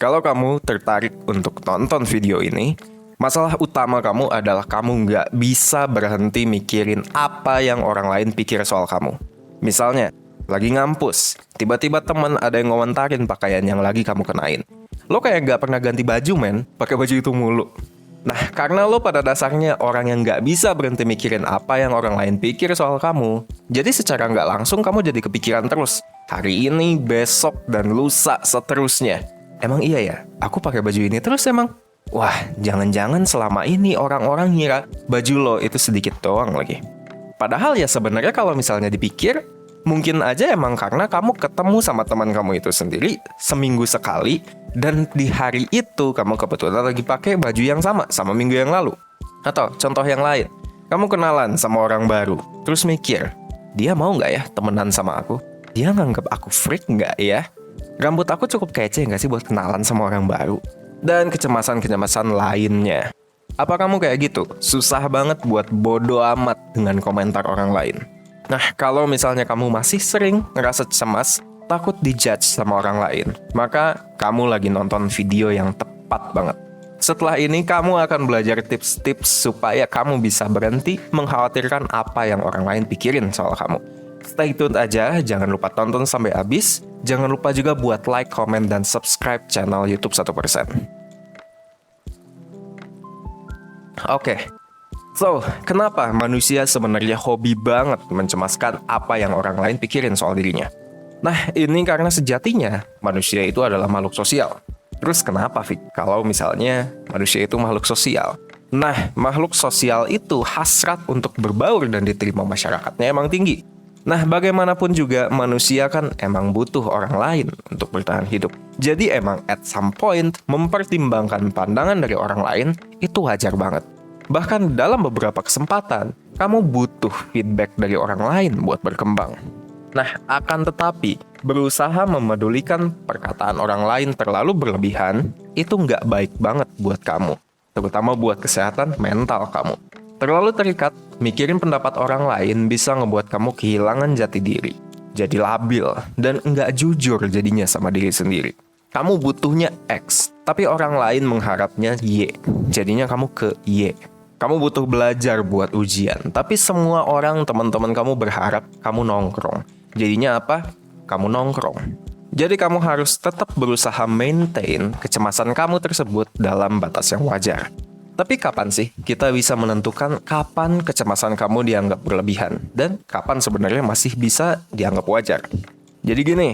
kalau kamu tertarik untuk nonton video ini, masalah utama kamu adalah kamu nggak bisa berhenti mikirin apa yang orang lain pikir soal kamu. Misalnya, lagi ngampus, tiba-tiba temen ada yang ngomentarin pakaian yang lagi kamu kenain. Lo kayak nggak pernah ganti baju, men, pakai baju itu mulu. Nah, karena lo pada dasarnya orang yang nggak bisa berhenti mikirin apa yang orang lain pikir soal kamu, jadi secara nggak langsung kamu jadi kepikiran terus. Hari ini, besok, dan lusa seterusnya. Emang iya ya, aku pakai baju ini terus emang? Wah, jangan-jangan selama ini orang-orang ngira baju lo itu sedikit doang lagi. Padahal ya sebenarnya kalau misalnya dipikir, mungkin aja emang karena kamu ketemu sama teman kamu itu sendiri seminggu sekali, dan di hari itu kamu kebetulan lagi pakai baju yang sama minggu yang lalu. Atau contoh yang lain, kamu kenalan sama orang baru, terus mikir, dia mau nggak ya temenan sama aku? Dia nganggep aku freak nggak ya? Rambut aku cukup kece nggak sih buat kenalan sama orang baru? Dan kecemasan-kecemasan lainnya. Apa kamu kayak gitu? Susah banget buat bodo amat dengan komentar orang lain. Nah, kalau misalnya kamu masih sering ngerasa cemas, takut dijudge sama orang lain, maka kamu lagi nonton video yang tepat banget. Setelah ini, kamu akan belajar tips-tips supaya kamu bisa berhenti mengkhawatirkan apa yang orang lain pikirin soal kamu. Stay tune aja, jangan lupa tonton sampai habis. Jangan lupa juga buat like, komen, dan subscribe channel YouTube 1%. Oke. So, kenapa manusia sebenarnya hobi banget mencemaskan apa yang orang lain pikirin soal dirinya? Nah, ini karena sejatinya manusia itu adalah makhluk sosial. Terus kenapa, Fik? Kalau misalnya manusia itu makhluk sosial? Nah, makhluk sosial itu hasrat untuk berbaur dan diterima masyarakatnya emang tinggi. Nah, bagaimanapun juga manusia kan emang butuh orang lain untuk bertahan hidup. Jadi emang at some point mempertimbangkan pandangan dari orang lain itu wajar banget. Bahkan dalam beberapa kesempatan, kamu butuh feedback dari orang lain buat berkembang. Nah, akan tetapi, berusaha memedulikan perkataan orang lain terlalu berlebihan, itu nggak baik banget buat kamu. Terutama buat kesehatan mental kamu. Terlalu terikat, mikirin pendapat orang lain bisa ngebuat kamu kehilangan jati diri. Jadi labil, dan nggak jujur jadinya sama diri sendiri. Kamu butuhnya X, tapi orang lain mengharapnya Y. Jadinya kamu ke Y. Kamu butuh belajar buat ujian, tapi semua orang teman-teman kamu berharap kamu nongkrong. Jadinya apa? Kamu nongkrong. Jadi kamu harus tetap berusaha maintain kecemasan kamu tersebut dalam batas yang wajar. Tapi kapan sih kita bisa menentukan kapan kecemasan kamu dianggap berlebihan dan kapan sebenarnya masih bisa dianggap wajar? Jadi gini,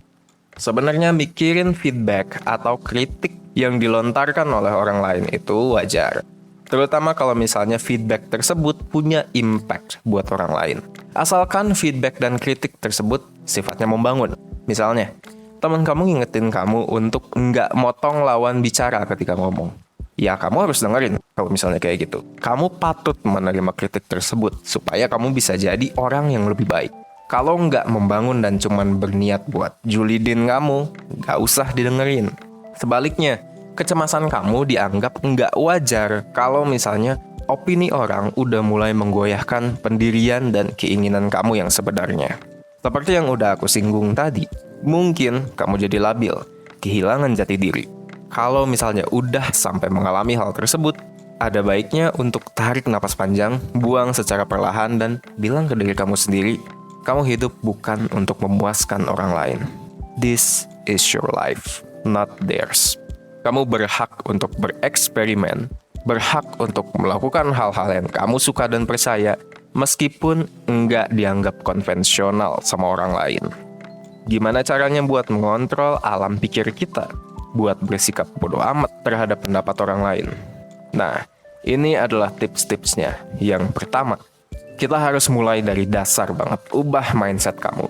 sebenarnya mikirin feedback atau kritik yang dilontarkan oleh orang lain itu wajar. Terutama kalau misalnya feedback tersebut punya impact buat orang lain. Asalkan feedback dan kritik tersebut sifatnya membangun. Misalnya, teman kamu ngingetin kamu untuk nggak motong lawan bicara ketika ngomong. Ya, kamu harus dengerin kalau misalnya kayak gitu. Kamu patut menerima kritik tersebut supaya kamu bisa jadi orang yang lebih baik. Kalau nggak membangun dan cuman berniat buat julidin kamu, nggak usah didengerin. Sebaliknya, kecemasan kamu dianggap nggak wajar kalau misalnya opini orang udah mulai menggoyahkan pendirian dan keinginan kamu yang sebenarnya. Seperti yang udah aku singgung tadi, mungkin kamu jadi labil, kehilangan jati diri. Kalau misalnya udah sampai mengalami hal tersebut, ada baiknya untuk tarik napas panjang, buang secara perlahan, dan bilang ke diri kamu sendiri, kamu hidup bukan untuk memuaskan orang lain. This is your life, not theirs. Kamu berhak untuk bereksperimen, berhak untuk melakukan hal-hal yang kamu suka dan percaya, meskipun enggak dianggap konvensional sama orang lain. Gimana caranya buat mengontrol alam pikir kita? Buat bersikap bodoh amat terhadap pendapat orang lain. Nah, ini adalah tips-tipsnya. Yang pertama, kita harus mulai dari dasar banget, ubah mindset kamu.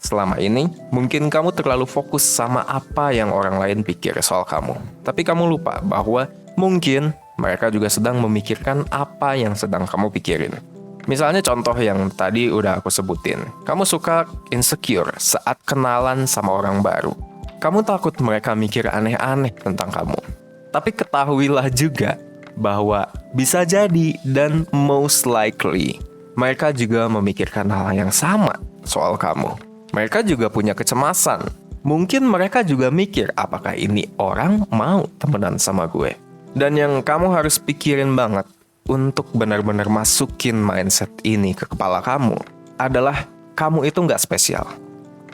Selama ini, mungkin kamu terlalu fokus sama apa yang orang lain pikir soal kamu. Tapi kamu lupa bahwa mungkin mereka juga sedang memikirkan apa yang sedang kamu pikirin. Misalnya contoh yang tadi udah aku sebutin. Kamu suka insecure saat kenalan sama orang baru. Kamu takut mereka mikir aneh-aneh tentang kamu. Tapi ketahuilah juga bahwa bisa jadi dan most likely mereka juga memikirkan hal yang sama soal kamu. Mereka juga punya kecemasan Mungkin mereka juga mikir apakah ini orang mau temenan sama gue. Dan yang kamu harus pikirin banget untuk benar-benar masukin mindset ini ke kepala kamu adalah kamu itu nggak spesial.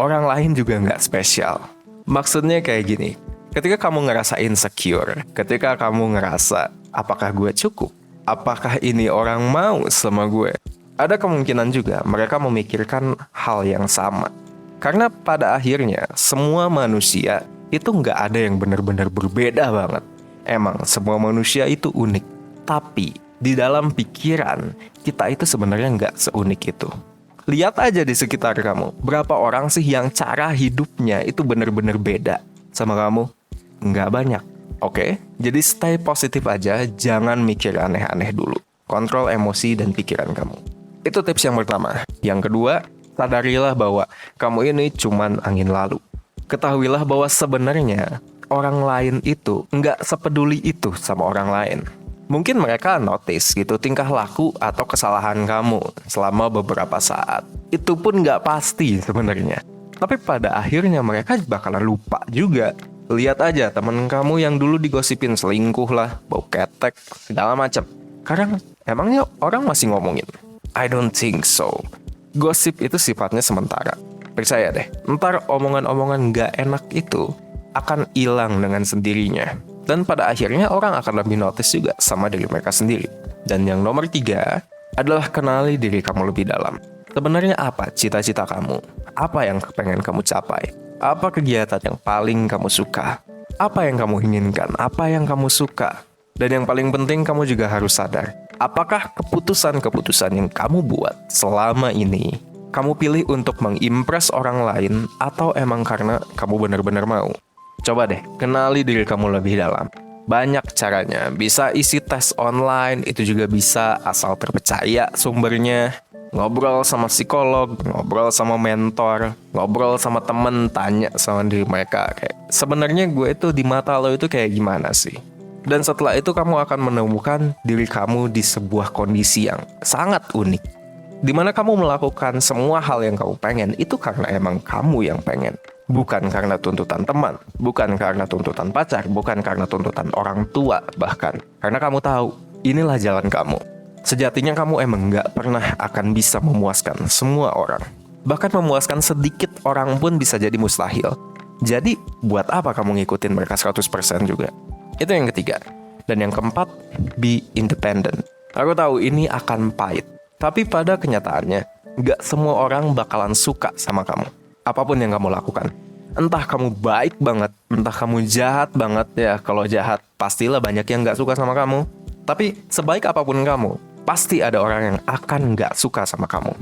Orang lain juga nggak spesial. Maksudnya kayak gini, ketika kamu ngerasa insecure, ketika kamu ngerasa apakah gue cukup, apakah ini orang mau sama gue, ada kemungkinan juga mereka memikirkan hal yang sama. Karena pada akhirnya semua manusia itu nggak ada yang benar-benar berbeda banget. Emang semua manusia itu unik. Tapi di dalam pikiran kita itu sebenarnya nggak seunik itu. Lihat aja di sekitar kamu. Berapa orang sih yang cara hidupnya itu benar-benar beda sama kamu? Nggak banyak. Oke? Jadi stay positif aja. Jangan mikir aneh-aneh dulu. Kontrol emosi dan pikiran kamu. Itu tips yang pertama. Yang kedua, sadarilah bahwa kamu ini cuman angin lalu. Ketahuilah bahwa sebenarnya orang lain itu nggak sepeduli itu sama orang lain. Mungkin mereka notice gitu tingkah laku atau kesalahan kamu selama beberapa saat. Itu pun nggak pasti sebenarnya. Tapi pada akhirnya mereka bakalan lupa juga. Lihat aja temen kamu yang dulu digosipin selingkuh lah, bau ketek, segala macam. Sekarang emangnya orang masih ngomongin? I don't think so. Gosip itu sifatnya sementara. Percaya deh, ntar omongan-omongan gak enak itu akan hilang dengan sendirinya. Dan pada akhirnya orang akan lebih notice juga sama diri mereka sendiri. Dan yang nomor 3 adalah kenali diri kamu lebih dalam. Sebenarnya apa cita-cita kamu? Apa yang pengen kamu capai? Apa kegiatan yang paling kamu suka? Apa yang kamu inginkan? Apa yang kamu suka? Dan yang paling penting kamu juga harus sadar, apakah keputusan-keputusan yang kamu buat selama ini kamu pilih untuk mengimpress orang lain atau emang karena kamu benar-benar mau? Coba deh, kenali diri kamu lebih dalam. Banyak caranya, bisa isi tes online, itu juga bisa asal terpercaya sumbernya. Ngobrol sama psikolog, ngobrol sama mentor, ngobrol sama temen, tanya sama diri mereka. Kayak, sebenarnya gue itu di mata lo itu kayak gimana sih? Dan setelah itu kamu akan menemukan diri kamu di sebuah kondisi yang sangat unik. Dimana kamu melakukan semua hal yang kamu pengen, itu karena emang kamu yang pengen. Bukan karena tuntutan teman, bukan karena tuntutan pacar, bukan karena tuntutan orang tua bahkan. Karena kamu tahu, inilah jalan kamu. Sejatinya kamu emang gak pernah akan bisa memuaskan semua orang. Bahkan memuaskan sedikit orang pun bisa jadi mustahil. Jadi, buat apa kamu ngikutin mereka 100% juga? Itu yang ketiga. Dan yang keempat, be independent. Aku tahu ini akan pahit. Tapi pada kenyataannya, gak semua orang bakalan suka sama kamu. Apapun yang kamu lakukan. Entah kamu baik banget, entah kamu jahat banget. Ya, kalau jahat, pastilah banyak yang gak suka sama kamu. Tapi sebaik apapun kamu, pasti ada orang yang akan gak suka sama kamu.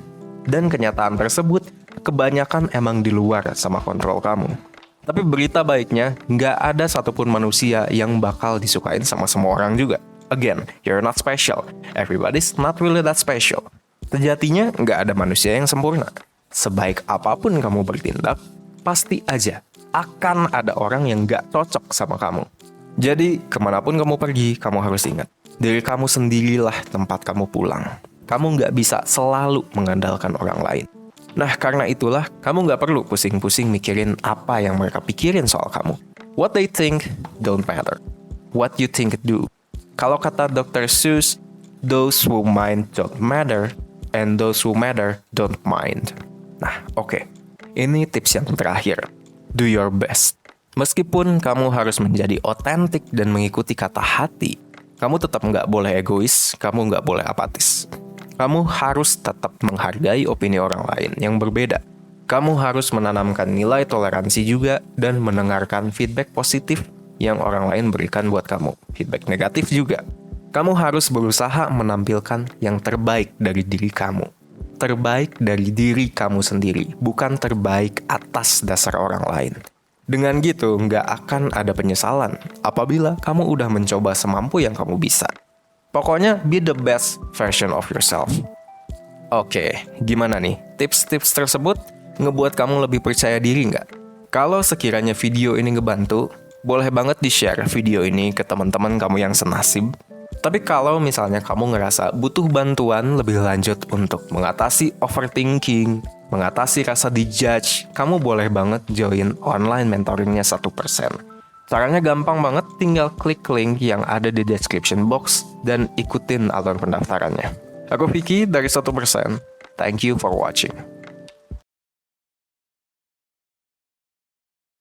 Dan kenyataan tersebut, kebanyakan emang di luar sama kontrol kamu. Tapi berita baiknya, gak ada satupun manusia yang bakal disukain sama semua orang juga. Again, you're not special. Everybody's not really that special. Sejatinya, gak ada manusia yang sempurna. Sebaik apapun kamu bertindak, pasti aja akan ada orang yang gak cocok sama kamu. Jadi, kemanapun kamu pergi, kamu harus ingat, diri kamu sendirilah tempat kamu pulang. Kamu gak bisa selalu mengandalkan orang lain. Nah, karena itulah, kamu gak perlu pusing-pusing mikirin apa yang mereka pikirin soal kamu. What they think don't matter. What you think do. Kalau kata Dr. Seuss, those who mind don't matter, and those who matter don't mind. Nah, oke. Ini tips yang terakhir. Do your best. Meskipun kamu harus menjadi otentik dan mengikuti kata hati, kamu tetap nggak boleh egois, kamu nggak boleh apatis. Kamu harus tetap menghargai opini orang lain yang berbeda. Kamu harus menanamkan nilai toleransi juga dan mendengarkan feedback positif yang orang lain berikan buat kamu. Feedback negatif juga. Kamu harus berusaha menampilkan yang terbaik dari diri kamu. Terbaik dari diri kamu sendiri, bukan terbaik atas dasar orang lain. Dengan gitu, nggak akan ada penyesalan apabila kamu udah mencoba semampu yang kamu bisa. Pokoknya, be the best version of yourself. Oke, gimana nih? Tips-tips tersebut ngebuat kamu lebih percaya diri nggak? Kalau sekiranya video ini ngebantu, boleh banget di-share video ini ke teman-teman kamu yang senasib. Tapi kalau misalnya kamu ngerasa butuh bantuan lebih lanjut untuk mengatasi overthinking, mengatasi rasa dijudge, kamu boleh banget join online mentoringnya 1%. Caranya gampang banget, tinggal klik link yang ada di description box dan ikutin alur pendaftarannya. Aku Vicky dari 1%. Thank you for watching.